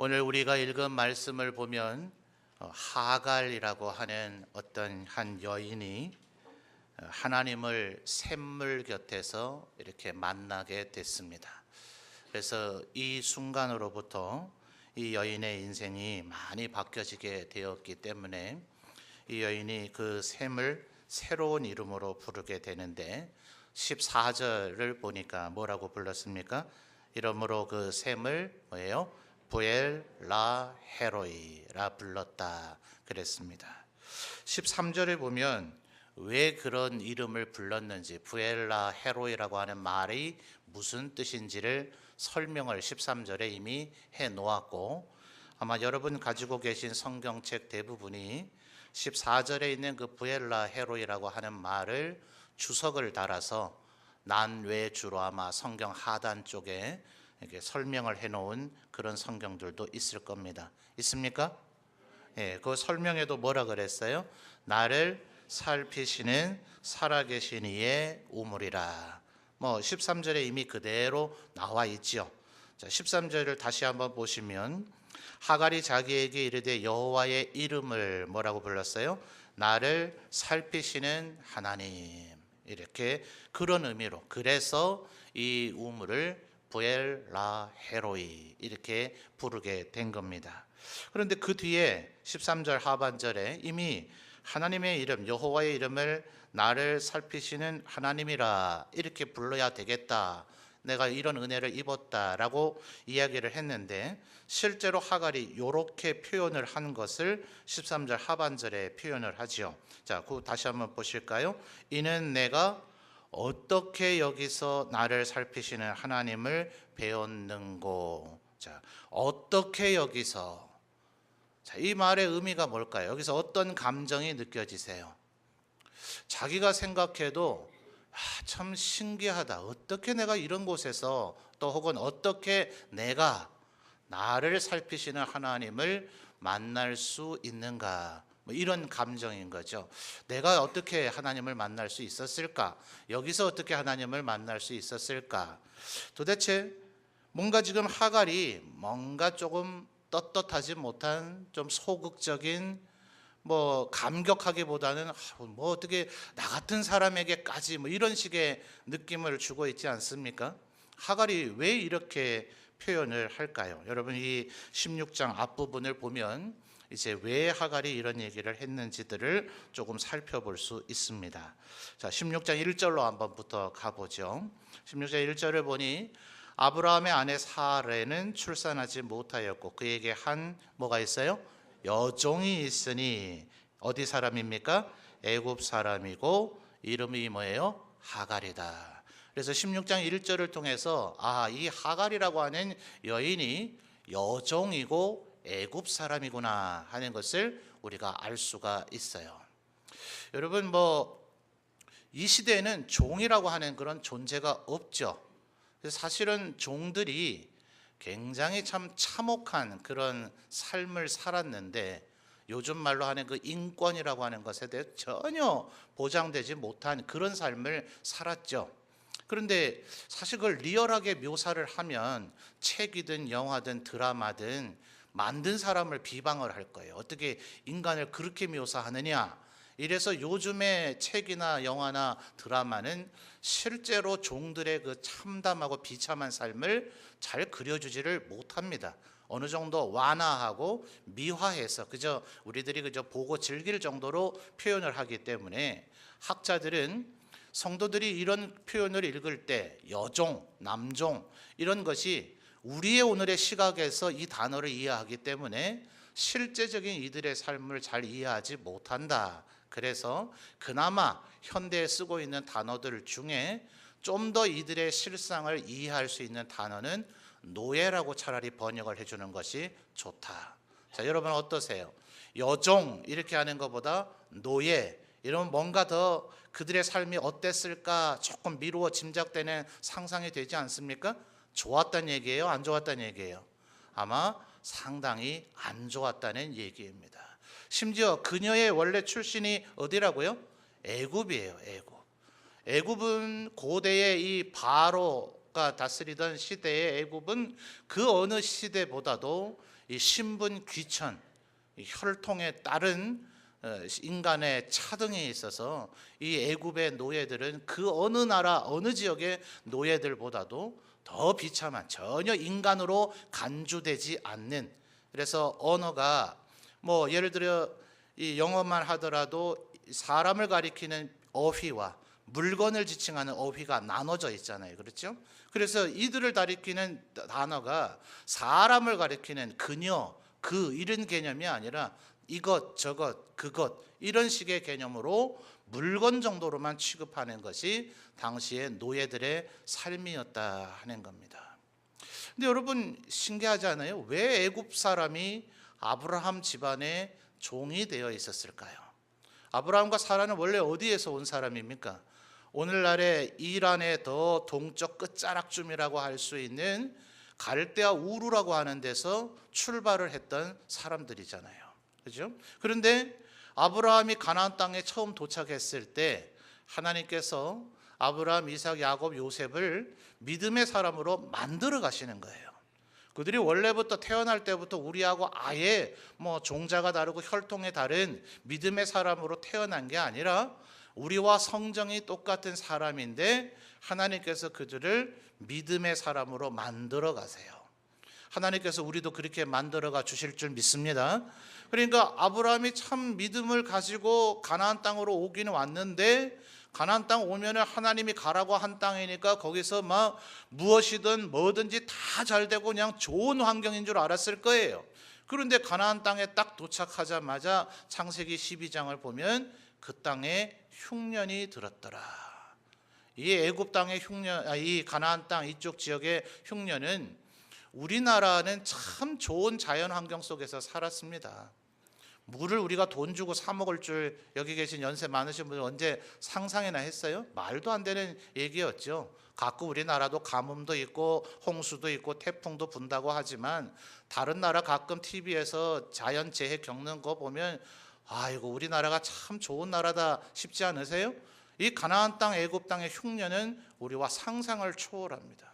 오늘 우리가 읽은 말씀을 보면 하갈이라고 하는 어떤 한 여인이 하나님을 샘물 곁에서 이렇게 만나게 됐습니다. 그래서 이 순간으로부터 이 여인의 인생이 많이 바뀌어지게 되었기 때문에 이 여인이 그 샘을 새로운 이름으로 부르게 되는데 14절을 보니까 뭐라고 불렀습니까? 이러므로 그 샘을 뭐예요? 부엘라 헤로이라 불렀다 그랬습니다. 13절에 보면 왜 그런 이름을 불렀는지, 부엘라 헤로이라고 하는 말이 무슨 뜻인지를 설명을 13절에 이미 해 놓았고, 아마 여러분 가지고 계신 성경책 대부분이 14절에 있는 그 부엘라 헤로이라고 하는 말을 주석을 달아서 난외주로 아마 성경 하단 쪽에 이렇게 설명을 해놓은 그런 성경들도 있을 겁니다. 있습니까? 예, 그 설명에도 뭐라 그랬어요? 나를 살피시는 살아계신 이의 우물이라. 13절에 이미 그대로 나와 있지요. 자, 13절을 다시 한번 보시면 하갈이 자기에게 이르되 여호와의 이름을 뭐라고 불렀어요? 나를 살피시는 하나님. 이렇게 그런 의미로, 그래서 이 우물을 부엘라 헤로이 이렇게 부르게 된 겁니다. 그런데 그 뒤에 13절 하반절에 이미 하나님의 이름, 여호와의 이름을 나를 살피시는 하나님이라 이렇게 불러야 되겠다, 내가 이런 은혜를 입었다라고 이야기를 했는데, 실제로 하갈이 이렇게 표현을 한 것을 13절 하반절에 표현을 하죠. 자, 그 다시 한번 보실까요? 이는 내가 어떻게 여기서 나를 살피시는 하나님을 배웠는고. 자, 어떻게 여기서. 자, 이 말의 의미가 뭘까요? 여기서 어떤 감정이 느껴지세요? 자기가 생각해도 참 신기하다. 어떻게 내가 이런 곳에서, 또 혹은 어떻게 내가 나를 살피시는 하나님을 만날 수 있는가, 이런 감정인 거죠. 내가 어떻게 하나님을 만날 수 있었을까? 여기서 어떻게 하나님을 만날 수 있었을까? 도대체 뭔가 지금 하갈이 뭔가 조금 떳떳하지 못한, 좀 소극적인, 감격하기보다는 어떻게 나 같은 사람에게까지 이런 식의 느낌을 주고 있지 않습니까? 하갈이 왜 이렇게 표현을 할까요? 여러분, 이 16장 앞부분을 보면 이제 왜 하갈이 이런 얘기를 했는지들을 조금 살펴볼 수 있습니다. 자, 16장 1절로 한번부터 가보죠. 16장 1절을 보니 아브라함의 아내 사레는 출산하지 못하였고 그에게 한 뭐가 있어요? 여종이 있으니. 어디 사람입니까? 애굽 사람이고 이름이 뭐예요? 하갈이다. 그래서 16장 1절을 통해서 이 하갈이라고 하는 여인이 여종이고 애굽 사람이구나 하는 것을 우리가 알 수가 있어요. 여러분, 이 시대에는 종이라고 하는 그런 존재가 없죠. 사실은 종들이 굉장히 참 참혹한 그런 삶을 살았는데, 요즘 말로 하는 그 인권이라고 하는 것에 대해 전혀 보장되지 못한 그런 삶을 살았죠. 그런데 사실 그걸 리얼하게 묘사를 하면 책이든 영화든 드라마든 만든 사람을 비방을 할 거예요. 어떻게 인간을 그렇게 묘사하느냐. 이래서 요즘의 책이나 영화나 드라마는 실제로 종들의 그 참담하고 비참한 삶을 잘 그려주지를 못합니다. 어느 정도 완화하고 미화해서 우리들이 보고 즐길 정도로 표현을 하기 때문에, 학자들은 성도들이 이런 표현을 읽을 때 여종, 남종 이런 것이 우리의 오늘의 시각에서 이 단어를 이해하기 때문에 실제적인 이들의 삶을 잘 이해하지 못한다. 그래서 그나마 현대에 쓰고 있는 단어들 중에 좀 더 이들의 실상을 이해할 수 있는 단어는 노예라고 차라리 번역을 해주는 것이 좋다. 자, 여러분 어떠세요? 여종 이렇게 하는 것보다 노예 이러면 뭔가 더 그들의 삶이 어땠을까 조금 미루어 짐작되는 상상이 되지 않습니까? 좋았다는 얘기예요? 안 좋았다는 얘기예요? 아마 상당히 안 좋았다는 얘기입니다. 심지어 그녀의 원래 출신이 어디라고요? 애굽이에요. 애굽. 애굽은 고대의 이 바로 파라오가 다스리던 시대의 애굽은 그 어느 시대보다도 이 신분 귀천, 이 혈통에 따른 인간의 차등에 있어서 이 애굽의 노예들은 그 어느 나라 어느 지역의 노예들보다도 더 비참한, 전혀 인간으로 간주되지 않는, 그래서 언어가 뭐 예를 들어 이 영어만 하더라도 사람을 가리키는 어휘와 물건을 지칭하는 어휘가 나눠져 있잖아요. 그렇죠? 그래서 이들을 가리키는 단어가 사람을 가리키는 그녀, 그 이런 개념이 아니라 이것, 저것, 그것 이런 식의 개념으로 물건 정도로만 취급하는 것이 당시의 노예들의 삶이었다 하는 겁니다. 근데 여러분 신기하지 않아요? 왜 애굽 사람이 아브라함 집안의 종이 되어 있었을까요? 아브라함과 사라는 원래 어디에서 온 사람입니까? 오늘날의 이란의 더 동쪽 끝자락쯤이라고 할 수 있는 갈대아 우르라고 하는 데서 출발을 했던 사람들이잖아요. 그죠? 그런데 아브라함이 가나안 땅에 처음 도착했을 때 하나님께서 아브라함, 이삭, 야곱, 요셉을 믿음의 사람으로 만들어 가시는 거예요. 그들이 원래부터 태어날 때부터 우리하고 아예 뭐 종자가 다르고 혈통이 다른 믿음의 사람으로 태어난 게 아니라 우리와 성정이 똑같은 사람인데 하나님께서 그들을 믿음의 사람으로 만들어 가세요. 하나님께서 우리도 그렇게 만들어가 주실 줄 믿습니다. 그러니까 아브라함이 참 믿음을 가지고 가나안 땅으로 오기는 왔는데 가나안 땅 오면은 하나님이 가라고 한 땅이니까 거기서 막 무엇이든 뭐든지 다 잘 되고 그냥 좋은 환경인 줄 알았을 거예요. 그런데 가나안 땅에 딱 도착하자마자 창세기 12장을 보면 그 땅에 흉년이 들었더라. 이 애굽 땅의 흉년, 이 가나안 땅 이쪽 지역의 흉년은 우리나라는 참 좋은 자연 환경 속에서 살았습니다. 물을 우리가 돈 주고 사 먹을 줄 여기 계신 연세 많으신 분들 언제 상상이나 했어요? 말도 안 되는 얘기였죠. 가끔 우리나라도 가뭄도 있고 홍수도 있고 태풍도 분다고 하지만 다른 나라 가끔 TV에서 자연재해 겪는 거 보면 아이고 우리나라가 참 좋은 나라다 싶지 않으세요? 이 가나안 땅 애굽 땅의 흉년은 우리와 상상을 초월합니다.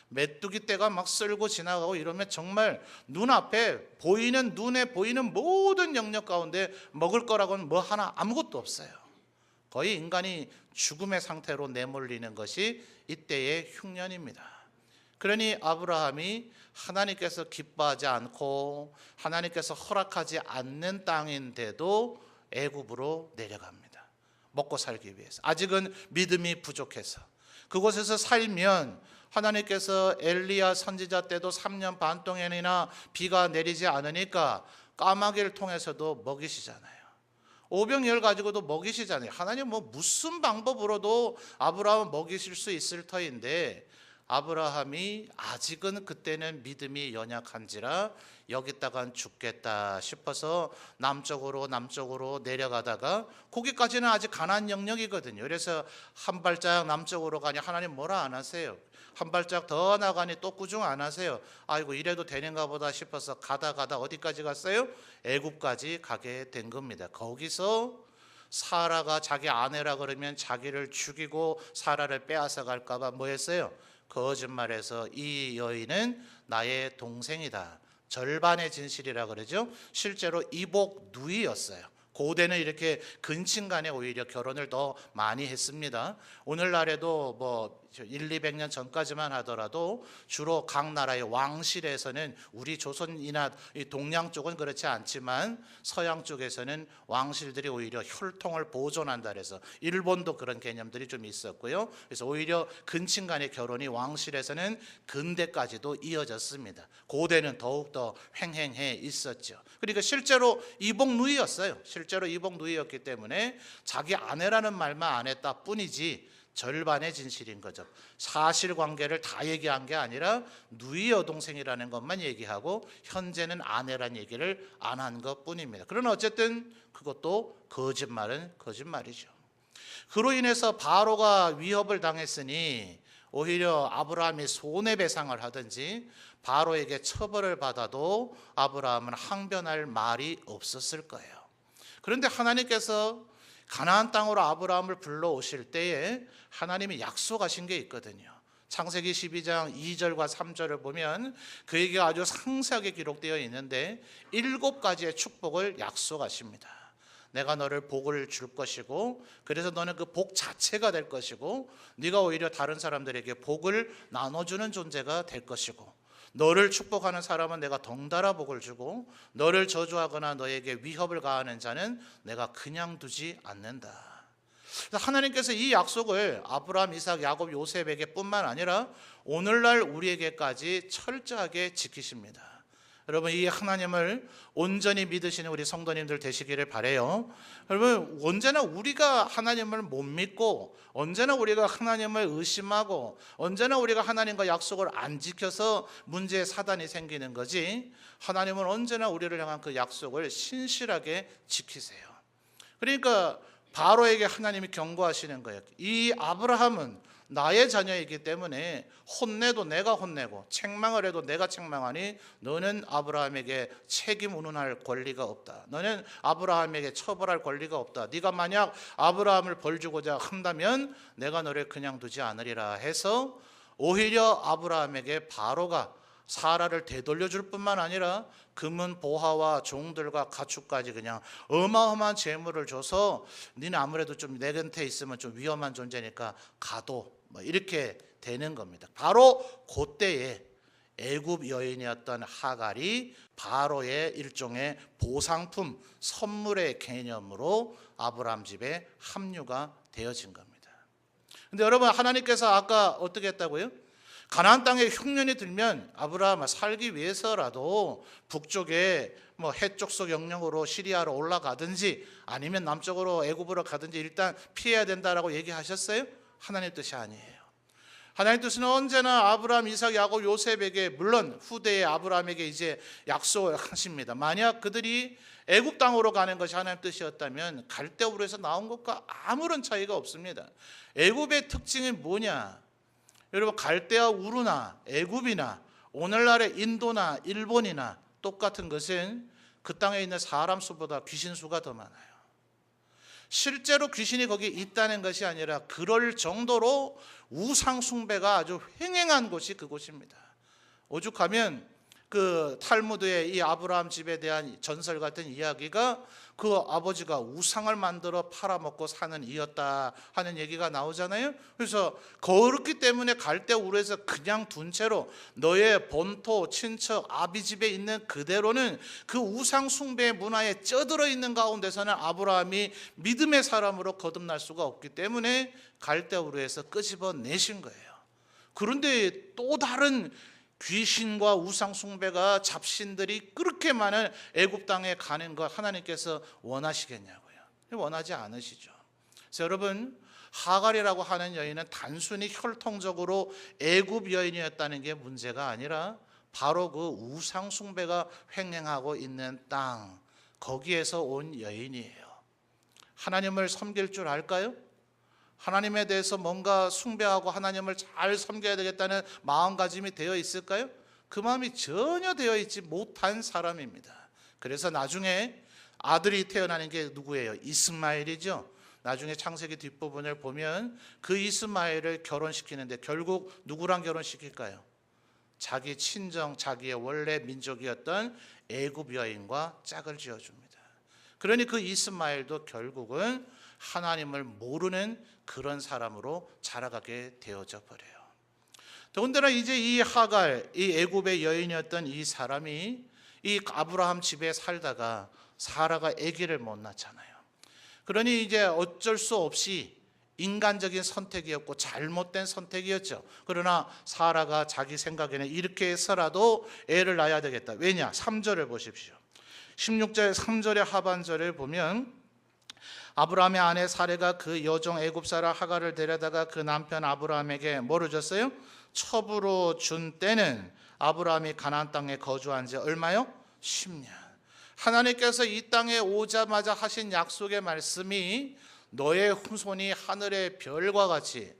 메뚜기 떼가 막 쓸고 지나가고 이러면 정말 눈앞에 보이는 눈에 보이는 모든 영역 가운데 먹을 거라고는 뭐 하나 아무것도 없어요. 거의 인간이 죽음의 상태로 내몰리는 것이 이때의 흉년입니다. 그러니 아브라함이 하나님께서 기뻐하지 않고 하나님께서 허락하지 않는 땅인데도 애굽으로 내려갑니다. 먹고 살기 위해서. 아직은 믿음이 부족해서. 그곳에서 살면 하나님께서 엘리야 선지자 때도 3년 반 동안이나 비가 내리지 않으니까 까마귀를 통해서도 먹이시잖아요. 오병이어를 가지고도 먹이시잖아요. 하나님 뭐 무슨 방법으로도 아브라함을 먹이실 수 있을 터인데 아브라함이 아직은 그때는 믿음이 연약한지라 여기다간 죽겠다 싶어서 남쪽으로 내려가다가 거기까지는 아직 가나안 영역이거든요. 그래서 한 발짝 남쪽으로 가니 하나님 뭐라 안 하세요. 한 발짝 더 나가니 또 꾸중 안 하세요. 아이고 이래도 되는가 보다 싶어서 가다 어디까지 갔어요? 애굽까지 가게 된 겁니다. 거기서 사라가 자기 아내라 그러면 자기를 죽이고 사라를 빼앗아 갈까 봐 뭐 했어요? 거짓말해서 이 여인은 나의 동생이다. 절반의 진실이라 그러죠. 실제로 이복 누이였어요. 고대는 이렇게 근친 간에 오히려 결혼을 더 많이 했습니다. 오늘날에도 뭐 100-200년 전까지만 하더라도 주로 각 나라의 왕실에서는 우리 조선이나 동양 쪽은 그렇지 않지만 서양 쪽에서는 왕실들이 오히려 혈통을 보존한다 그래서 일본도 그런 개념들이 좀 있었고요. 그래서 오히려 근친 간의 결혼이 왕실에서는 근대까지도 이어졌습니다. 고대는 더욱더 횡행해 있었죠. 그러니까 실제로 이복 누이였어요. 실제로 이복 누이였기 때문에 자기 아내라는 말만 안 했다 뿐이지 절반의 진실인 거죠. 사실관계를 다 얘기한 게 아니라 누이 여동생이라는 것만 얘기하고 현재는 아내란 얘기를 안 한 것뿐입니다. 그러나 어쨌든 그것도 거짓말은 거짓말이죠. 그로 인해서 바로가 위협을 당했으니 오히려 아브라함이 손해배상을 하든지 바로에게 처벌을 받아도 아브라함은 항변할 말이 없었을 거예요. 그런데 하나님께서 가나안 땅으로 아브라함을 불러오실 때에 하나님이 약속하신 게 있거든요. 창세기 12장 2절과 3절을 보면 그 얘기가 아주 상세하게 기록되어 있는데 7가지의 축복을 약속하십니다. 내가 너를 복을 줄 것이고, 그래서 너는 그 복 자체가 될 것이고, 네가 오히려 다른 사람들에게 복을 나눠주는 존재가 될 것이고, 너를 축복하는 사람은 내가 덩달아 복을 주고, 너를 저주하거나 너에게 위협을 가하는 자는 내가 그냥 두지 않는다. 하나님께서 이 약속을 아브라함, 이삭, 야곱, 요셉에게 뿐만 아니라 오늘날 우리에게까지 철저하게 지키십니다. 여러분, 이 하나님을 온전히 믿으시는 우리 성도님들 되시기를 바라요. 여러분, 언제나 우리가 하나님을 못 믿고, 언제나 우리가 하나님을 의심하고, 언제나 우리가 하나님과 약속을 안 지켜서 문제의 사단이 생기는 거지, 하나님은 언제나 우리를 향한 그 약속을 신실하게 지키세요. 그러니까 바로에게 하나님이 경고하시는 거예요. 이 아브라함은 나의 자녀이기 때문에 혼내도 내가 혼내고 책망을 해도 내가 책망하니 너는 아브라함에게 책임 운운할 권리가 없다. 너는 아브라함에게 처벌할 권리가 없다. 네가 만약 아브라함을 벌주고자 한다면 내가 너를 그냥 두지 않으리라 해서 오히려 아브라함에게 바로가 사라를 되돌려 줄 뿐만 아니라 금은 보화와 종들과 가축까지 그냥 어마어마한 재물을 줘서 니는 아무래도 좀 내 곁에 있으면 좀 위험한 존재니까 가도 뭐 이렇게 되는 겁니다. 바로 그때에 애굽 여인이었던 하갈이 바로의 일종의 보상품, 선물의 개념으로 아브라함 집에 합류가 되어진 겁니다. 근데 여러분, 하나님께서 아까 어떻게 했다고요? 가나안 땅에 흉년이 들면 아브라함 살기 위해서라도 북쪽에 뭐 해쪽서 영역으로 시리아로 올라가든지 아니면 남쪽으로 애굽으로 가든지 일단 피해야 된다라고 얘기하셨어요? 하나님 뜻이 아니에요. 하나님 뜻은 언제나 아브라함, 이삭, 야곱, 요셉에게, 물론 후대의 아브라함에게 이제 약속을 하십니다. 만약 그들이 애굽 땅으로 가는 것이 하나님 뜻이었다면 갈대우르에서 나온 것과 아무런 차이가 없습니다. 애굽의 특징이 뭐냐? 여러분, 갈대아 우르나 애굽이나 오늘날의 인도나 일본이나 똑같은 것은 그 땅에 있는 사람 수보다 귀신 수가 더 많아요. 실제로 귀신이 거기 있다는 것이 아니라 그럴 정도로 우상 숭배가 아주 횡행한 곳이 그곳입니다. 오죽하면 그 탈무드의 이 아브라함 집에 대한 전설 같은 이야기가 그 아버지가 우상을 만들어 팔아먹고 사는 이였다 하는 얘기가 나오잖아요. 그래서 그렇기 때문에 갈대우르에서 그냥 둔 채로 너의 본토, 친척, 아비 집에 있는 그대로는 그 우상 숭배의 문화에 쩌들어 있는 가운데서는 아브라함이 믿음의 사람으로 거듭날 수가 없기 때문에 갈대우르에서 끄집어내신 거예요. 그런데 또 다른 귀신과 우상 숭배가 잡신들이 그렇게 많은 애굽 땅에 가는 것 하나님께서 원하시겠냐고요? 원하지 않으시죠. 그래서 여러분, 하갈이라고 하는 여인은 단순히 혈통적으로 애굽 여인이었다는 게 문제가 아니라 바로 그 우상 숭배가 횡행하고 있는 땅, 거기에서 온 여인이에요. 하나님을 섬길 줄 알까요? 하나님에 대해서 뭔가 숭배하고 하나님을 잘 섬겨야 되겠다는 마음가짐이 되어 있을까요? 그 마음이 전혀 되어 있지 못한 사람입니다. 그래서 나중에 아들이 태어나는 게 누구예요? 이스마엘이죠. 나중에 창세기 뒷부분을 보면 그 이스마엘을 결혼시키는데 결국 누구랑 결혼시킬까요? 자기 친정, 자기의 원래 민족이었던 애굽 여인과 짝을 지어줍니다. 그러니 그 이스마엘도 결국은 하나님을 모르는 그런 사람으로 자라가게 되어져 버려요. 더군다나 이제 이 하갈, 이 애굽의 여인이었던 이 사람이 이 아브라함 집에 살다가 사라가 아기를 못 낳잖아요. 그러니 이제 어쩔 수 없이 인간적인 선택이었고 잘못된 선택이었죠. 그러나 사라가 자기 생각에는 이렇게 해서라도 애를 낳아야 되겠다. 왜냐? 3절을 보십시오. 16절 3절의 하반절을 보면 아브라함의 아내 사레가 그 여종 애굽 사라 하갈을 데려다가 그 남편 아브라함에게 뭐를 줬어요? 첩으로 준 때는 아브라함이 가나안 땅에 거주한 지 얼마요? 10년. 하나님께서 이 땅에 오자마자 하신 약속의 말씀이 너의 후손이 하늘의 별과 같이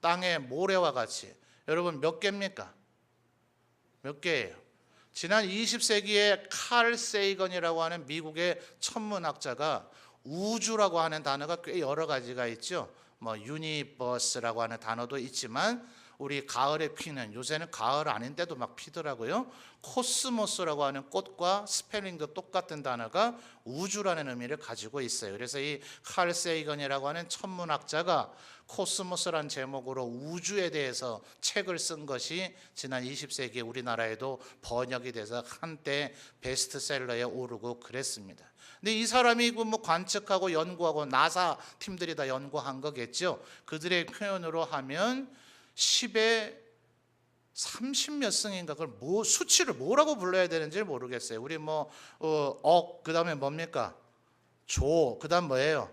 땅의 모래와 같이, 여러분 몇 개입니까? 몇 개예요? 지난 20세기에 칼 세이건이라고 하는 미국의 천문학자가 우주라고 하는 단어가 꽤 여러 가지가 있죠. 뭐 유니버스라고 하는 단어도 있지만 우리 가을에 피는, 요새는 가을 아닌데도 막 피더라고요. 코스모스라고 하는 꽃과 스펠링도 똑같은 단어가 우주라는 의미를 가지고 있어요. 그래서 이 칼 세이건이라고 하는 천문학자가 코스모스란 제목으로 우주에 대해서 책을 쓴 것이 지난 20세기에 우리나라에도 번역이 돼서 한때 베스트셀러에 오르고 그랬습니다. 근데 이 사람이 뭐 관측하고 연구하고 나사 팀들이 다 연구한 거겠죠. 그들의 표현으로 하면 10에 30몇 승인가, 그걸 수치를 뭐라고 불러야 되는지 모르겠어요. 우리 그다음에 뭡니까? 그다음 뭐예요?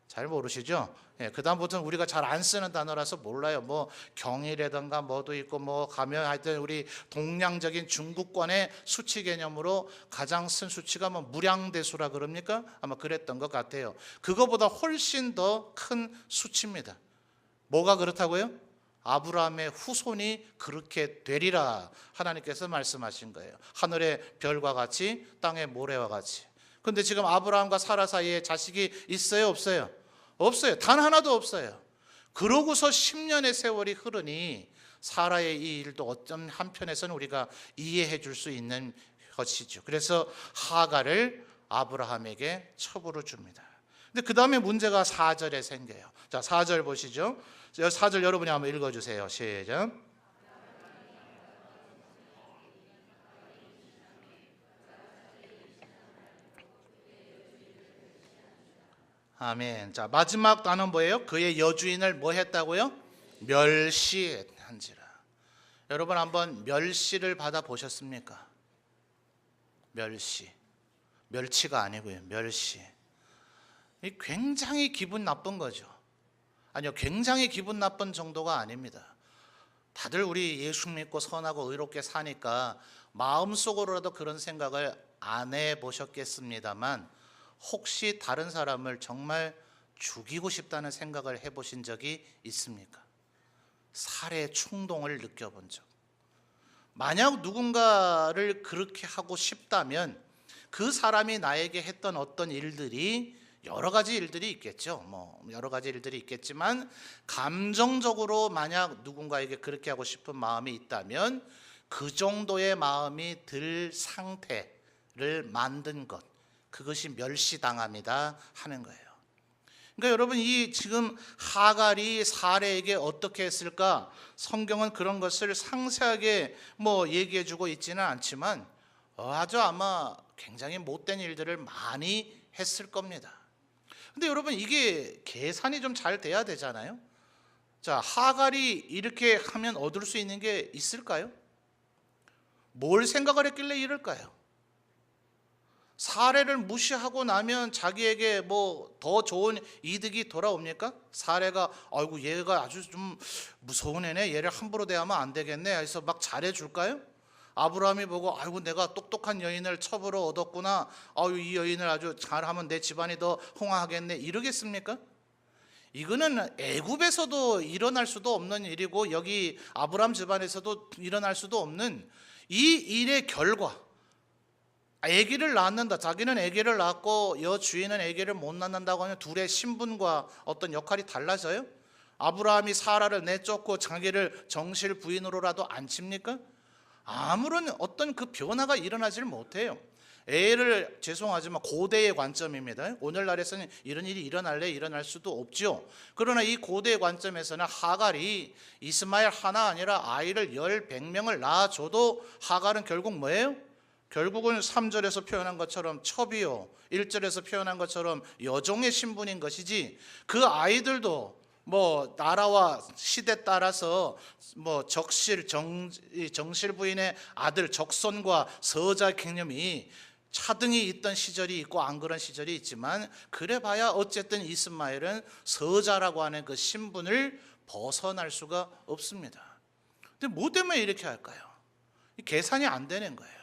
잘 모르시죠? 예, 그다음부터는 우리가 잘 안 쓰는 단어라서 몰라요. 경이라든가 뭐도 있고 가면 하여튼 우리 동양적인 중국권의 수치 개념으로 가장 쓴 수치가 무량대수라 그럽니까? 아마 그랬던 것 같아요. 그거보다 훨씬 더 큰 수치입니다. 뭐가 그렇다고요? 아브라함의 후손이 그렇게 되리라 하나님께서 말씀하신 거예요. 하늘의 별과 같이 땅의 모래와 같이. 근데 지금 아브라함과 사라 사이에 자식이 있어요, 없어요? 없어요. 단 하나도 없어요. 그러고서 10년의 세월이 흐르니 사라의 이 일도 어떤 한편에서는 우리가 이해해 줄 수 있는 것이죠. 그래서 하갈을 아브라함에게 첩으로 줍니다. 근데 그 다음에 문제가 4절에 생겨요. 자, 4절 보시죠. 4절 여러분이 한번 읽어주세요. 시작. 아멘. 자, 마지막 단어는 뭐예요? 그의 여주인을 뭐 했다고요? 멸시한지라. 여러분 한번 멸시를 받아 보셨습니까? 멸치가 아니고요. 멸시. 굉장히 기분 나쁜 거죠. 아니요, 굉장히 기분 나쁜 정도가 아닙니다. 다들 우리 예수 믿고 선하고 의롭게 사니까 마음속으로라도 그런 생각을 안 해보셨겠습니다만, 혹시 다른 사람을 정말 죽이고 싶다는 생각을 해보신 적이 있습니까? 살해 충동을 느껴본 적. 만약 누군가를 그렇게 하고 싶다면 그 사람이 나에게 했던 어떤 일들이, 여러 가지 일들이 있겠죠. 여러 가지 일들이 있겠지만 감정적으로 만약 누군가에게 그렇게 하고 싶은 마음이 있다면 그 정도의 마음이 들 상태를 만든 것, 그것이 멸시당함이다 하는 거예요. 그러니까 여러분, 이 지금 하갈이 사레에게 어떻게 했을까? 성경은 그런 것을 상세하게 얘기해 주고 있지는 않지만 아주 아마 굉장히 못된 일들을 많이 했을 겁니다. 근데 여러분, 이게 계산이 좀 잘 돼야 되잖아요. 자, 하갈이 이렇게 하면 얻을 수 있는 게 있을까요? 뭘 생각을 했길래 이럴까요? 사례를 무시하고 나면 자기에게 더 좋은 이득이 돌아옵니까? 사례가 아이고 얘가 아주 좀 무서운 애네, 얘를 함부로 대하면 안 되겠네 해서 막 잘해줄까요? 아브라함이 보고 아이고 내가 똑똑한 여인을 첩으로 얻었구나, 아유 이 여인을 아주 잘하면 내 집안이 더 흥황하겠네, 이러겠습니까? 이거는 애굽에서도 일어날 수도 없는 일이고 여기 아브라함 집안에서도 일어날 수도 없는 이 일의 결과. 아기를 낳는다, 자기는 아기를 낳고 여주인은 아기를 못 낳는다고 하면 둘의 신분과 어떤 역할이 달라져요? 아브라함이 사라를 내쫓고 자기를 정실 부인으로라도 앉힙니까? 아무런 어떤 그 변화가 일어나질 못해요. 애를, 죄송하지만 고대의 관점입니다. 오늘날에서는 이런 일이 일어날 수도 없죠. 그러나 이 고대의 관점에서는 하갈이 이스마엘 하나 아니라 아이를 100명을 낳아줘도 하갈은 결국 뭐예요? 결국은 3절에서 표현한 것처럼 첩이요, 1절에서 표현한 것처럼 여종의 신분인 것이지, 그 아이들도 나라와 시대 따라서 정실 부인의 아들 적손과 서자 개념이 차등이 있던 시절이 있고 안 그런 시절이 있지만, 그래봐야 어쨌든 이스마엘은 서자라고 하는 그 신분을 벗어날 수가 없습니다. 근데 뭐 때문에 이렇게 할까요? 계산이 안 되는 거예요.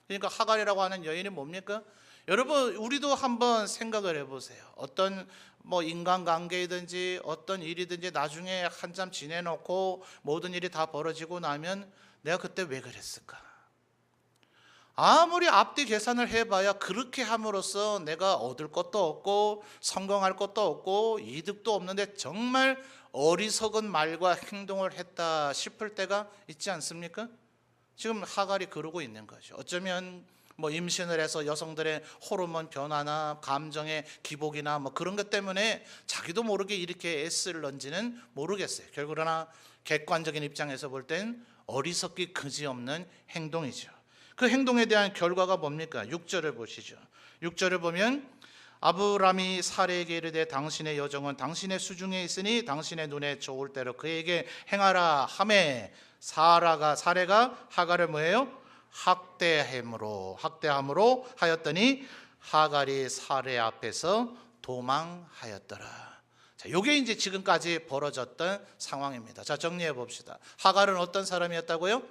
그러니까 하갈이라고 하는 여인이 뭡니까? 여러분, 우리도 한번 생각을 해보세요. 어떤 인간관계이든지 어떤 일이든지 나중에 한참 지내놓고 모든 일이 다 벌어지고 나면 내가 그때 왜 그랬을까? 아무리 앞뒤 계산을 해봐야 그렇게 함으로써 내가 얻을 것도 없고 성공할 것도 없고 이득도 없는데 정말 어리석은 말과 행동을 했다 싶을 때가 있지 않습니까? 지금 하갈이 그러고 있는 거죠. 어쩌면 임신을 해서 여성들의 호르몬 변화나 감정의 기복이나 그런 것 때문에 자기도 모르게 이렇게 애쓸는지는 모르겠어요. 그러나 객관적인 입장에서 볼 땐 어리석기 그지없는 행동이죠. 그 행동에 대한 결과가 뭡니까? 6절을 보시죠. 6절을 보면 아브람이 사레에게 이르되 당신의 여종은 당신의 수중에 있으니 당신의 눈에 좋을 대로 그에게 행하라 하매 사레가 하갈을 뭐예요? 학대함으로 하였더니 하갈이 사레 앞에서 도망하였더라. 자, 이게 이제 지금까지 벌어졌던 상황입니다. 자, 정리해 봅시다. 하갈은 어떤 사람이었다고요?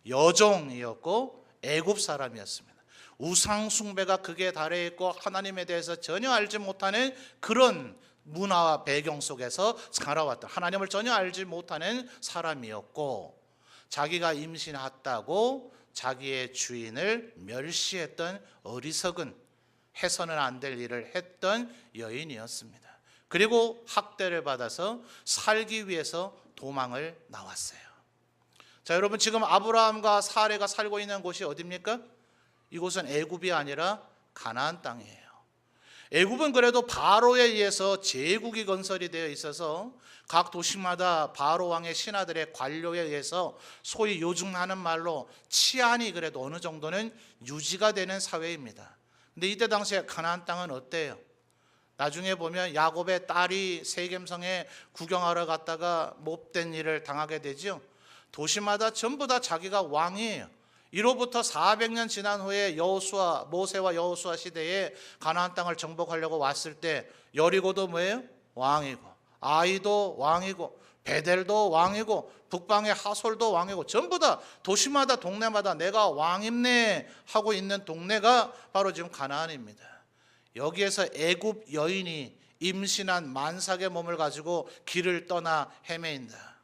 여종이었고 애굽 사람이었습니다. 우상 숭배가 극에 달해 있고 하나님에 대해서 전혀 알지 못하는 그런 문화와 배경 속에서 살아왔던, 하나님을 전혀 알지 못하는 사람이었고, 자기가 임신했다고 자기의 주인을 멸시했던 어리석은, 해서는 안 될 일을 했던 여인이었습니다. 그리고 학대를 받아서 살기 위해서 도망을 나왔어요. 자, 여러분, 지금 아브라함과 사레가 살고 있는 곳이 어디입니까? 이곳은 애굽이 아니라 가나안 땅이에요. 애굽은 그래도 바로에 의해서 제국이 건설이 되어 있어서 각 도시마다 바로 왕의 신하들의 관료에 의해서 소위 요즘 하는 말로 치안이 그래도 어느 정도는 유지가 되는 사회입니다. 근데 이때 당시에 가나안 땅은 어때요? 나중에 보면 야곱의 딸이 세겜성에 구경하러 갔다가 못된 일을 당하게 되죠. 도시마다 전부 다 자기가 왕이에요. 이로부터 400년 지난 후에 모세와 여호수아 시대에 가나안 땅을 정복하려고 왔을 때 여리고도 뭐예요? 왕이고, 아이도 왕이고, 베델도 왕이고, 북방의 하솔도 왕이고, 전부 다 도시마다 동네마다 내가 왕임네 하고 있는 동네가 바로 지금 가나안입니다. 여기에서 애굽 여인이 임신한 만삭의 몸을 가지고 길을 떠나 헤매인다.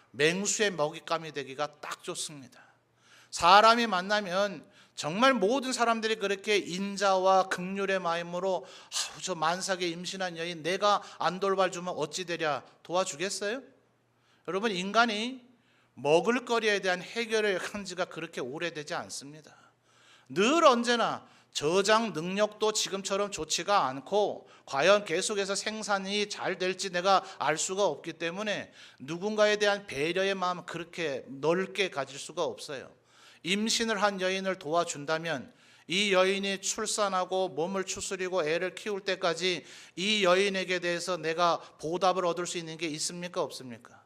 맹수의 먹잇감이 되기가 딱 좋습니다. 사람이 만나면 정말 모든 사람들이 그렇게 인자와 긍휼의 마음으로 저 만삭에 임신한 여인 내가 안 돌봐주면 어찌 되랴 도와주겠어요? 여러분, 인간이 먹을거리에 대한 해결의 한 지가 그렇게 오래되지 않습니다. 늘 언제나 저장 능력도 지금처럼 좋지가 않고 과연 계속해서 생산이 잘 될지 내가 알 수가 없기 때문에 누군가에 대한 배려의 마음은 그렇게 넓게 가질 수가 없어요. 임신을 한 여인을 도와준다면 이 여인이 출산하고 몸을 추스리고 애를 키울 때까지 이 여인에게 대해서 내가 보답을 얻을 수 있는 게 있습니까? 없습니까?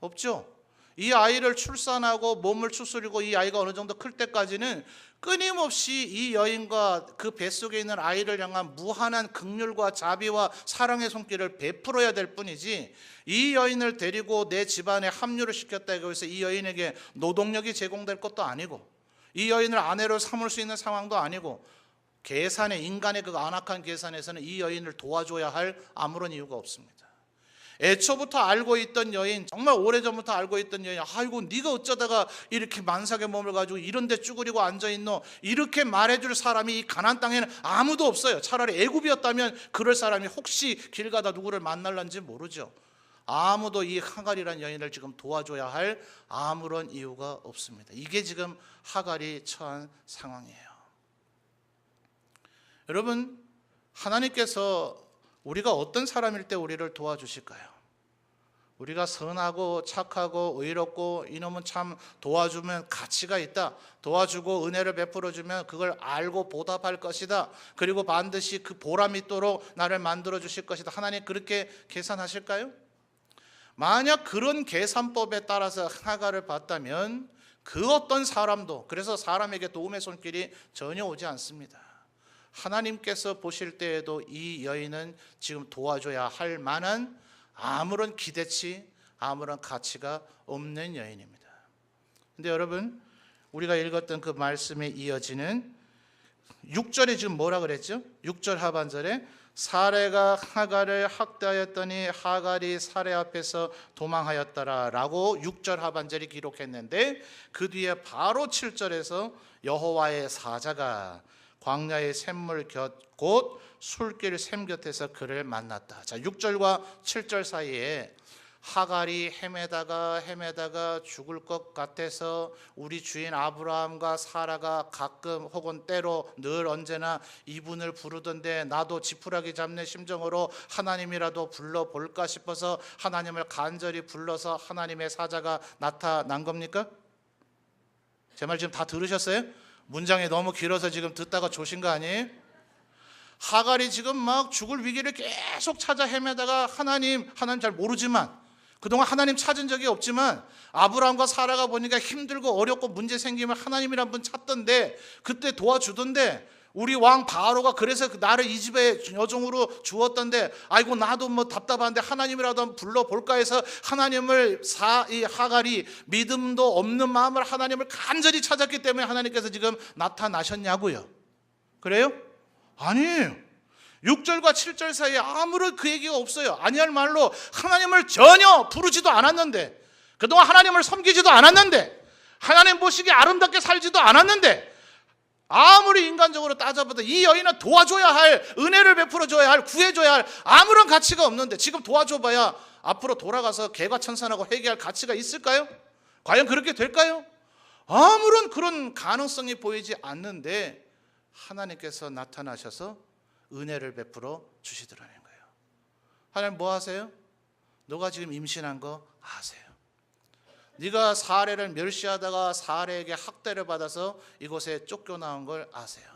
없죠. 이 아이를 출산하고 몸을 추스리고 이 아이가 어느 정도 클 때까지는 끊임없이 이 여인과 그 뱃속에 있는 아이를 향한 무한한 긍휼과 자비와 사랑의 손길을 베풀어야 될 뿐이지, 이 여인을 데리고 내 집안에 합류를 시켰다고 해서 이 여인에게 노동력이 제공될 것도 아니고 이 여인을 아내로 삼을 수 있는 상황도 아니고, 인간의 그 안악한 계산에서는 이 여인을 도와줘야 할 아무런 이유가 없습니다. 애초부터 알고 있던 여인, 정말 오래전부터 알고 있던 여인, 아이고 네가 어쩌다가 이렇게 만삭의 몸을 가지고 이런 데 쭈그리고 앉아있노, 이렇게 말해줄 사람이 이 가나안 땅에는 아무도 없어요. 차라리 애굽이었다면 그럴 사람이 혹시 길 가다 누구를 만날런지 모르죠. 아무도 이 하갈이라는 여인을 지금 도와줘야 할 아무런 이유가 없습니다. 이게 지금 하갈이 처한 상황이에요. 여러분, 하나님께서 우리가 어떤 사람일 때 우리를 도와주실까요? 우리가 선하고 착하고 의롭고 이놈은 참 도와주면 가치가 있다, 도와주고 은혜를 베풀어주면 그걸 알고 보답할 것이다, 그리고 반드시 그 보람 있도록 나를 만들어 주실 것이다, 하나님 그렇게 계산하실까요? 만약 그런 계산법에 따라서 하갈을 봤다면 그 어떤 사람도, 그래서 사람에게 도움의 손길이 전혀 오지 않습니다. 하나님께서 보실 때에도 이 여인은 지금 도와줘야 할 만한 아무런 기대치, 아무런 가치가 없는 여인입니다. 근데 여러분, 우리가 읽었던 그 말씀에 이어지는 6절에 지금 뭐라 그랬죠? 6절 하반절에 사레가 하갈을 학대하였더니 하갈이 사레 앞에서 도망하였더라 라고 6절 하반절이 기록했는데, 그 뒤에 바로 7절에서 여호와의 사자가 광야의 샘물 곁 곧 술길 샘 곁에서 그를 만났다. 자, 6절과 7절 사이에 하갈이 헤매다가 죽을 것 같아서 우리 주인 아브라함과 사라가 가끔 혹은 때로 늘 언제나 이분을 부르던데 나도 지푸라기 잡는 심정으로 하나님이라도 불러볼까 싶어서 하나님을 간절히 불러서 하나님의 사자가 나타난 겁니까? 제 말 지금 다 들으셨어요? 문장이 너무 길어서 지금 듣다가 조신 거 아니에요? 하갈이 지금 막 죽을 위기를 계속 찾아 헤매다가 하나님 잘 모르지만 그동안 하나님 찾은 적이 없지만 아브라함과 사라가 보니까 힘들고 어렵고 문제 생기면 하나님이란 분 찾던데 그때 도와주던데 우리 왕 바로가 그래서 나를 이 집에 여종으로 주었던데 아이고 나도 뭐 답답한데 하나님이라도 한번 불러볼까 해서 하나님을 이 하갈이 믿음도 없는 마음을 하나님을 간절히 찾았기 때문에 하나님께서 지금 나타나셨냐고요. 그래요? 아니에요. 6절과 7절 사이에 아무런 그 얘기가 없어요. 아니할 말로 하나님을 전혀 부르지도 않았는데 그동안 하나님을 섬기지도 않았는데 하나님 보시기에 아름답게 살지도 않았는데 아무리 인간적으로 따져봐도 이 여인은 도와줘야 할, 은혜를 베풀어줘야 할, 구해줘야 할 아무런 가치가 없는데 지금 도와줘봐야 앞으로 돌아가서 개과천선하고 회개할 가치가 있을까요? 과연 그렇게 될까요? 아무런 그런 가능성이 보이지 않는데 하나님께서 나타나셔서 은혜를 베풀어 주시더라는 거예요. 하나님 뭐 하세요? 너가 지금 임신한 거 아세요? 네가 사례를 멸시하다가 사례에게 학대를 받아서 이곳에 쫓겨나온 걸 아세요.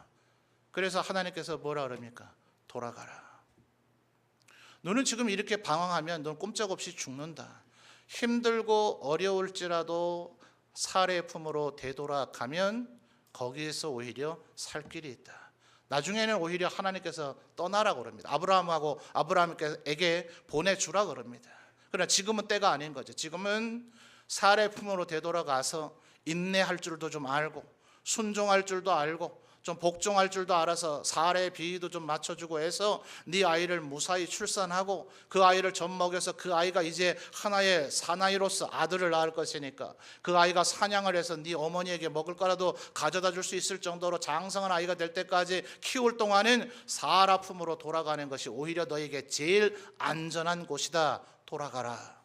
그래서 하나님께서 뭐라 그럽니까? 돌아가라. 너는 지금 이렇게 방황하면 넌 꼼짝없이 죽는다. 힘들고 어려울지라도 사례의 품으로 되돌아가면 거기에서 오히려 살 길이 있다. 나중에는 오히려 하나님께서 떠나라고 그럽니다. 아브라함에게 보내주라 그럽니다. 그러나 지금은 때가 아닌 거죠. 지금은 사례 품으로 되돌아가서 인내할 줄도 좀 알고 순종할 줄도 알고 좀 복종할 줄도 알아서 사례 비위도 좀 맞춰주고 해서 네 아이를 무사히 출산하고 그 아이를 젖먹여서 그 아이가 이제 하나의 사나이로서 아들을 낳을 것이니까 그 아이가 사냥을 해서 네 어머니에게 먹을 거라도 가져다 줄 수 있을 정도로 장성한 아이가 될 때까지 키울 동안은 사라 품으로 돌아가는 것이 오히려 너에게 제일 안전한 곳이다. 돌아가라.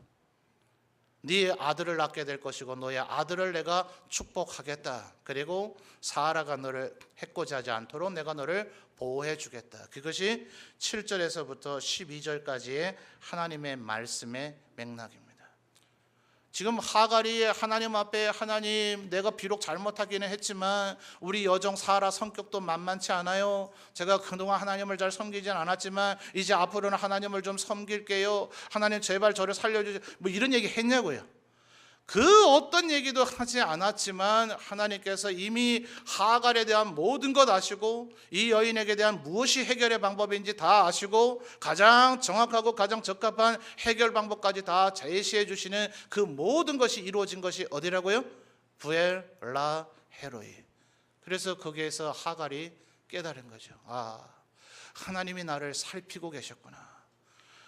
네 아들을 낳게 될 것이고 너의 아들을 내가 축복하겠다. 그리고 사라가 너를 해코지하지 않도록 내가 너를 보호해 주겠다. 그것이 7절에서부터 12절까지의 하나님의 말씀의 맥락입니다. 지금 하갈이 하나님 앞에 하나님 내가 비록 잘못하기는 했지만 우리 여종 사라 성격도 만만치 않아요. 제가 그동안 하나님을 잘 섬기진 않았지만 이제 앞으로는 하나님을 좀 섬길게요. 하나님 제발 저를 살려주세요. 뭐 이런 얘기 했냐고요. 그 어떤 얘기도 하지 않았지만 하나님께서 이미 하갈에 대한 모든 것 아시고 이 여인에게 대한 무엇이 해결의 방법인지 다 아시고 가장 정확하고 가장 적합한 해결 방법까지 다 제시해 주시는 그 모든 것이 이루어진 것이 어디라고요? 부엘 라 헤로이. 그래서 거기에서 하갈이 깨달은 거죠. 아, 하나님이 나를 살피고 계셨구나.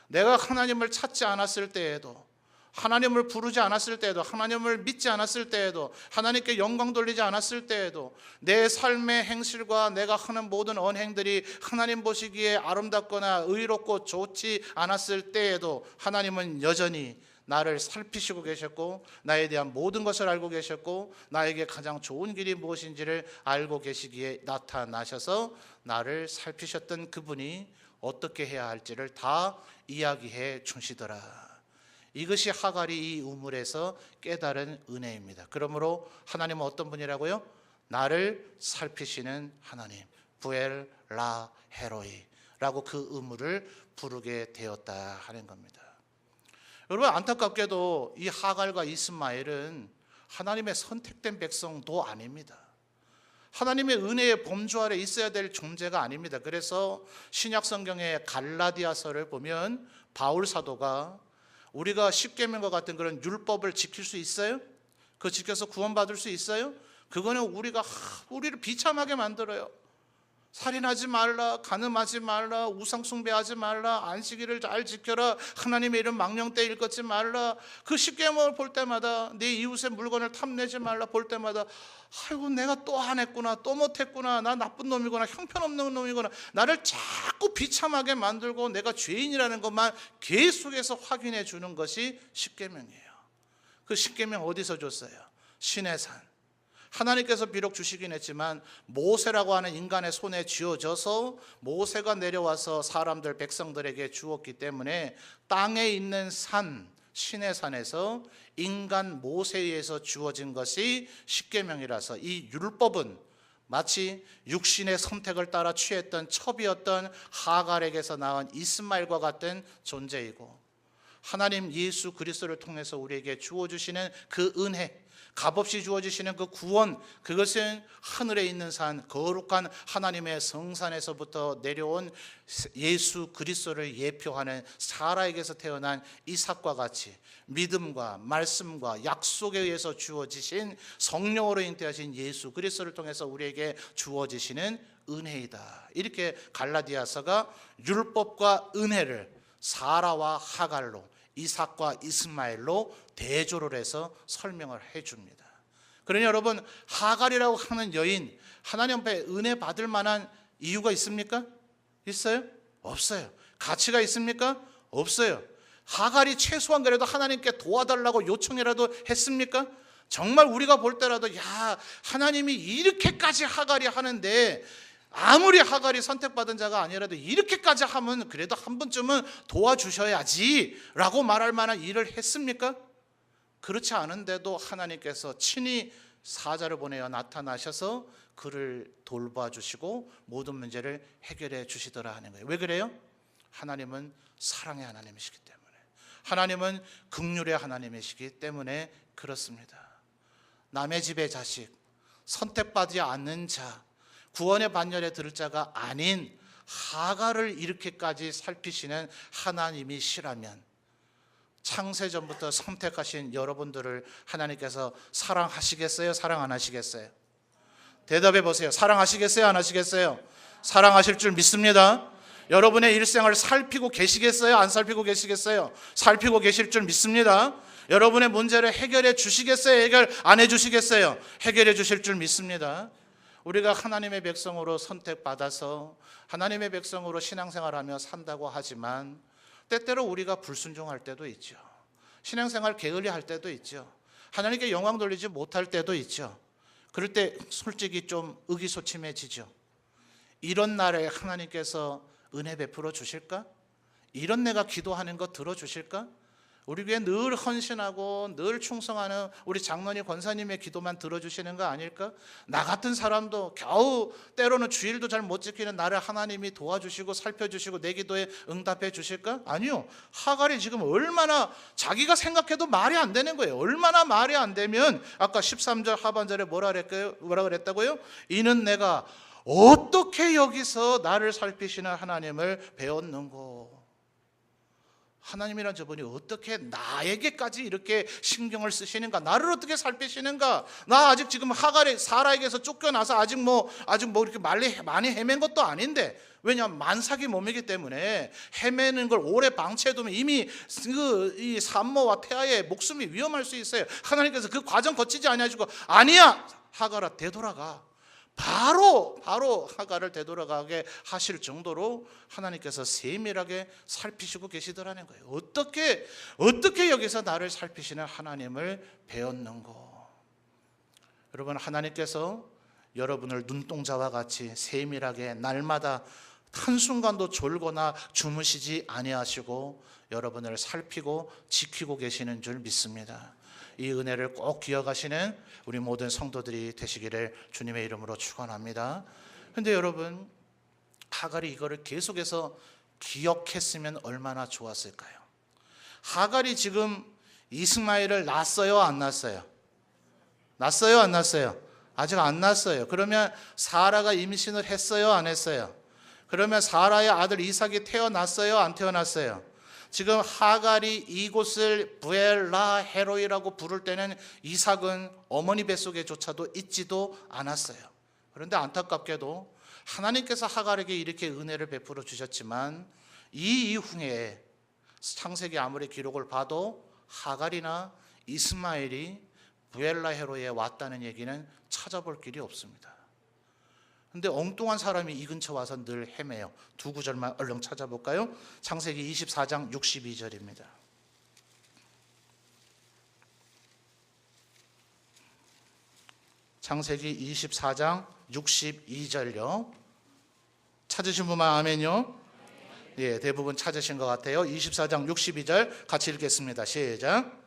내가 하나님을 찾지 않았을 때에도 하나님을 부르지 않았을 때에도 하나님을 믿지 않았을 때에도 하나님께 영광 돌리지 않았을 때에도 내 삶의 행실과 내가 하는 모든 언행들이 하나님 보시기에 아름답거나 의롭고 좋지 않았을 때에도 하나님은 여전히 나를 살피시고 계셨고 나에 대한 모든 것을 알고 계셨고 나에게 가장 좋은 길이 무엇인지를 알고 계시기에 나타나셔서 나를 살피셨던 그분이 어떻게 해야 할지를 다 이야기해 주시더라. 이것이 하갈이 이 우물에서 깨달은 은혜입니다. 그러므로 하나님은 어떤 분이라고요? 나를 살피시는 하나님, 부엘 라 헤로이 라고 그 의무를 부르게 되었다 하는 겁니다. 여러분 안타깝게도 이 하갈과 이스마엘은 하나님의 선택된 백성도 아닙니다. 하나님의 은혜의 범주 아래 있어야 될 존재가 아닙니다. 그래서 신약 성경의 갈라디아서를 보면 바울 사도가 우리가 십계명과 같은 그런 율법을 지킬 수 있어요? 그거 지켜서 구원받을 수 있어요? 그거는 우리를 비참하게 만들어요. 살인하지 말라, 간음하지 말라, 우상 숭배하지 말라, 안식일을 잘 지켜라, 하나님의 이름 망령때 읽지 말라. 그 십계명을 볼 때마다 네 이웃의 물건을 탐내지 말라 볼 때마다 아이고 내가 또 안 했구나, 또 못했구나, 나 나쁜 놈이구나, 형편없는 놈이구나, 나를 자꾸 비참하게 만들고 내가 죄인이라는 것만 계속해서 확인해 주는 것이 십계명이에요. 그 십계명 어디서 줬어요? 신의 산. 하나님께서 비록 주시긴 했지만 모세라고 하는 인간의 손에 쥐어져서 모세가 내려와서 사람들 백성들에게 주었기 때문에 땅에 있는 산, 신의 산에서 인간 모세에 의해서 주어진 것이 십계명이라서 이 율법은 마치 육신의 선택을 따라 취했던 첩이었던 하갈에게서 낳은 이스마엘과 같은 존재이고, 하나님 예수 그리스도를 통해서 우리에게 주어주시는 그 은혜, 값없이 주어지시는 그 구원, 그것은 하늘에 있는 산, 거룩한 하나님의 성산에서부터 내려온 예수 그리스도를 예표하는 사라에게서 태어난 이삭과 같이 믿음과 말씀과 약속에 의해서 주어지신 성령으로 잉태하신 예수 그리스도를 통해서 우리에게 주어지시는 은혜이다. 이렇게 갈라디아서가 율법과 은혜를 사라와 하갈로, 이삭과 이스마엘로 대조를 해서 설명을 해줍니다. 그러니 여러분, 하갈이라고 하는 여인, 하나님 앞에 은혜 받을 만한 이유가 있습니까? 있어요? 없어요. 가치가 있습니까? 없어요. 하갈이 최소한 그래도 하나님께 도와달라고 요청이라도 했습니까? 정말 우리가 볼 때라도 야, 하나님이 이렇게까지 하갈이 하는데 아무리 하갈이 선택받은 자가 아니라도 이렇게까지 하면 그래도 한 번쯤은 도와주셔야지 라고 말할 만한 일을 했습니까? 그렇지 않은데도 하나님께서 친히 사자를 보내어 나타나셔서 그를 돌봐주시고 모든 문제를 해결해 주시더라 하는 거예요. 왜 그래요? 하나님은 사랑의 하나님이시기 때문에, 하나님은 긍휼의 하나님이시기 때문에 그렇습니다. 남의 집의 자식, 선택받지 않는 자, 구원의 반열에 들을 자가 아닌 하갈을 이렇게까지 살피시는 하나님이시라면 창세전부터 선택하신 여러분들을 하나님께서 사랑하시겠어요? 사랑 안 하시겠어요? 대답해 보세요. 사랑하시겠어요? 안 하시겠어요? 사랑하실 줄 믿습니다. 여러분의 일생을 살피고 계시겠어요? 안 살피고 계시겠어요? 살피고 계실 줄 믿습니다. 여러분의 문제를 해결해 주시겠어요? 해결 안 해 주시겠어요? 해결해 주실 줄 믿습니다. 우리가 하나님의 백성으로 선택받아서 하나님의 백성으로 신앙생활하며 산다고 하지만 때때로 우리가 불순종할 때도 있죠. 신앙생활 게을리할 때도 있죠. 하나님께 영광 돌리지 못할 때도 있죠. 그럴 때 솔직히 좀 의기소침해지죠. 이런 날에 하나님께서 은혜 베풀어 주실까? 이런 내가 기도하는 거 들어주실까? 우리 교회 늘 헌신하고 늘 충성하는 우리 장로님 권사님의 기도만 들어주시는 거 아닐까? 나 같은 사람도 겨우 때로는 주일도 잘 못 지키는 나를 하나님이 도와주시고 살펴주시고 내 기도에 응답해 주실까? 아니요. 하갈이 지금 얼마나 자기가 생각해도 말이 안 되는 거예요. 얼마나 말이 안 되면 아까 13절 하반절에 뭐라 그랬다고요? 이는 내가 어떻게 여기서 나를 살피시는 하나님을 배웠는고. 하나님이란 저분이 어떻게 나에게까지 이렇게 신경을 쓰시는가? 나를 어떻게 살피시는가? 나 아직 지금 하갈의 사라에게서 쫓겨나서 아직 뭐 이렇게 많이 헤맨 것도 아닌데, 왜냐하면 만삭이 몸이기 때문에 헤매는 걸 오래 방치해두면 이미 이 산모와 태아의 목숨이 위험할 수 있어요. 하나님께서 그 과정 거치지 아니하시고 아니야 하갈아 되돌아가. 바로 하갈을 되돌아가게 하실 정도로 하나님께서 세밀하게 살피시고 계시더라는 거예요. 어떻게 여기서 나를 살피시는 하나님을 배웠는고. 여러분, 하나님께서 여러분을 눈동자와 같이 세밀하게 날마다 한순간도 졸거나 주무시지 아니하시고 여러분을 살피고 지키고 계시는 줄 믿습니다. 이 은혜를 꼭 기억하시는 우리 모든 성도들이 되시기를 주님의 이름으로 축원합니다. 그런데 여러분, 하갈이 이거를 계속해서 기억했으면 얼마나 좋았을까요? 하갈이 지금 이스마엘을 낳았어요, 안 낳았어요? 낳았어요, 안 낳았어요? 아직 안 낳았어요. 그러면 사라가 임신을 했어요, 안 했어요? 그러면 사라의 아들 이삭이 태어났어요, 안 태어났어요? 지금 하갈이 이곳을 부엘라 헤로이라고 부를 때는 이삭은 어머니 뱃속에조차도 있지도 않았어요. 그런데 안타깝게도 하나님께서 하갈에게 이렇게 은혜를 베풀어 주셨지만 이 이후에 창세기 아무리 기록을 봐도 하갈이나 이스마엘이 부엘라헤로에 왔다는 얘기는 찾아볼 길이 없습니다. 근데 엉뚱한 사람이 이 근처 와서 늘 헤매요. 두 구절만 얼른 찾아볼까요? 창세기 24장 62절입니다. 창세기 24장 62절요. 찾으신 분만 아멘요? 예, 대부분 찾으신 것 같아요. 24장 62절 같이 읽겠습니다. 시작.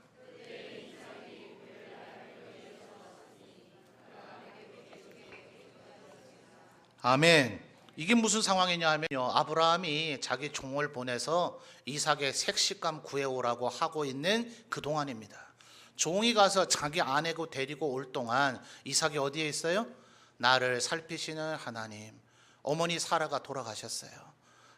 아멘. 이게 무슨 상황이냐 하면요, 아브라함이 자기 종을 보내서 이삭의 색식감 구해오라고 하고 있는 그 동안입니다. 종이 가서 자기 아내고 데리고 올 동안 이삭이 어디에 있어요? 나를 살피시는 하나님, 어머니 사라가 돌아가셨어요.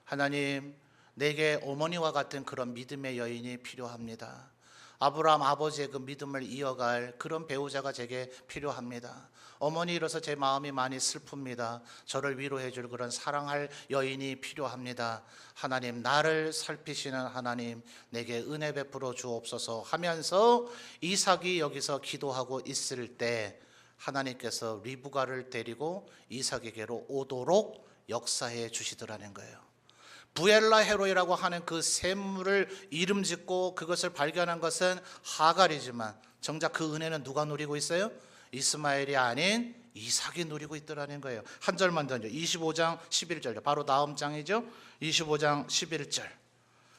하나님, 내게 어머니와 같은 그런 믿음의 여인이 필요합니다. 아브라함 아버지의 그 믿음을 이어갈 그런 배우자가 제게 필요합니다. 어머니로서 제 마음이 많이 슬픕니다. 저를 위로해 줄 그런 사랑할 여인이 필요합니다. 하나님, 나를 살피시는 하나님, 내게 은혜 베풀어 주옵소서 하면서 이삭이 여기서 기도하고 있을 때 하나님께서 리브가를 데리고 이삭에게로 오도록 역사해 주시더라는 거예요. 부엘라헤로이라고 하는 그 샘물을 이름 짓고 그것을 발견한 것은 하갈이지만 정작 그 은혜는 누가 누리고 있어요? 이스마엘이 아닌 이삭이 누리고 있더라는 거예요. 한 절만 더, 25장 11절요. 바로 다음 장이죠. 25장 11절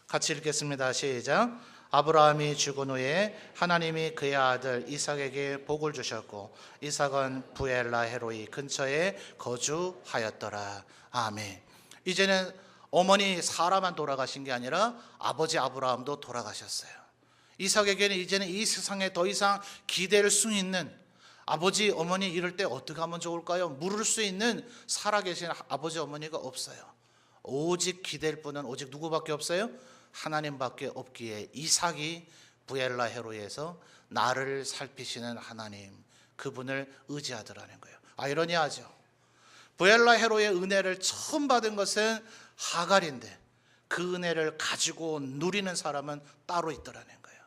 같이 읽겠습니다. 시작. 아브라함이 죽은 후에 하나님이 그의 아들 이삭에게 복을 주셨고 이삭은 부엘라헤로이 근처에 거주하였더라. 아멘. 이제는 어머니 사라만 돌아가신 게 아니라 아버지 아브라함도 돌아가셨어요. 이삭에게는 이제는 이 세상에 더 이상 기댈 수 있는, 아버지 어머니 이럴 때 어떻게 하면 좋을까요? 물을 수 있는 살아계신 아버지 어머니가 없어요. 오직 기댈 분은 오직 누구밖에 없어요? 하나님밖에 없기에 이삭이 부엘라헤로이에서 나를 살피시는 하나님, 그분을 의지하더라는 거예요. 아이러니하죠. 부엘라헤로의 은혜를 처음 받은 것은 하갈인데 그 은혜를 가지고 누리는 사람은 따로 있더라는 거예요.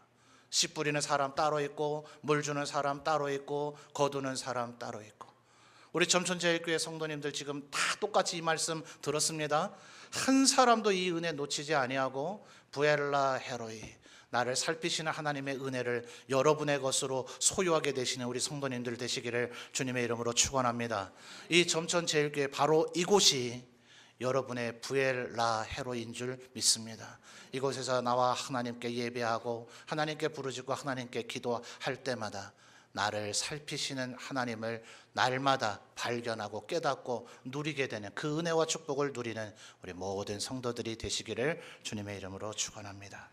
씨 뿌리는 사람 따로 있고, 물 주는 사람 따로 있고, 거두는 사람 따로 있고. 우리 점천제일교회 성도님들 지금 다 똑같이 이 말씀 들었습니다. 한 사람도 이 은혜 놓치지 아니하고 부엘라헤로이, 나를 살피시는 하나님의 은혜를 여러분의 것으로 소유하게 되시는 우리 성도님들 되시기를 주님의 이름으로 축원합니다. 이 점천제일교회 바로 이곳이 여러분의 부엘라헤로인 줄 믿습니다. 이곳에서 나와 하나님께 예배하고 하나님께 부르짖고 하나님께 기도할 때마다 나를 살피시는 하나님을 날마다 발견하고 깨닫고 누리게 되는 그 은혜와 축복을 누리는 우리 모든 성도들이 되시기를 주님의 이름으로 축원합니다.